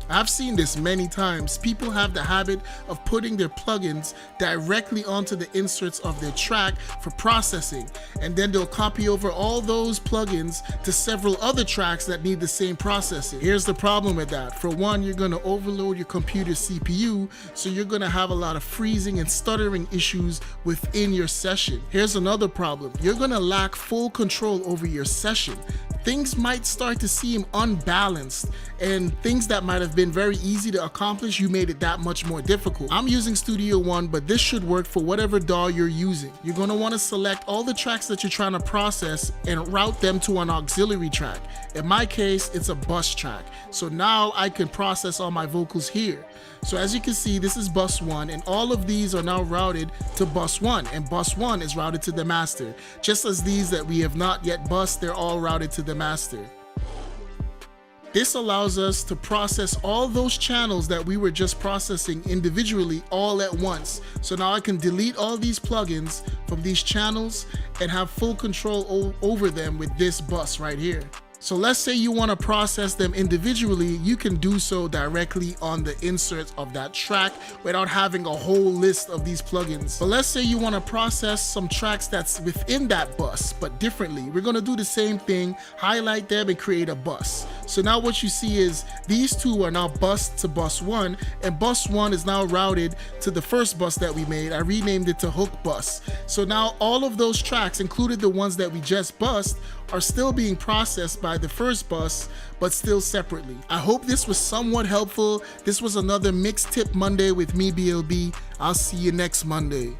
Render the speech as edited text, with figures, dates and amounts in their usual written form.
I've seen this many times. People have the habit of putting their plugins directly onto the inserts of their track for processing, and then they'll copy over all those plugins to several other tracks that need the same processing. Here's the problem with that. For one, you're going to overload your computer's CPU, so you're going to have a lot of freezing and stuttering issues within your session. Here's another problem. You're going to lack full control over your session. Things might start to seem unbalanced, and things that might have been very easy to accomplish, you made it that much more difficult. I'm using Studio One, but this should work for whatever DAW you're using. You're going to want to select all the tracks that you're trying to process and route them to an auxiliary track. In my case, it's a bus track. So now I can process all my vocals here. So as you can see, this is bus 1, and all of these are now routed to bus 1, and bus 1 is routed to the master. Just as these that we have not yet bussed, they're all routed to the master. This allows us to process all those channels that we were just processing individually all at once. So now I can delete all these plugins from these channels and have full control over them with this bus right here. So let's say you want to process them individually, you can do so directly on the inserts of that track without having a whole list of these plugins. But let's say you want to process some tracks that's within that bus, but differently. We're going to do the same thing, highlight them and create a bus. So now what you see is these two are now bused to bus 1, and bus 1 is now routed to the first bus that we made. I renamed it to hook bus. So now all of those tracks, included the ones that we just bussed, are still being processed by the first bus, but still separately. I hope this was somewhat helpful. This was another Mix Tip Monday with me, BLB. I'll see you next Monday.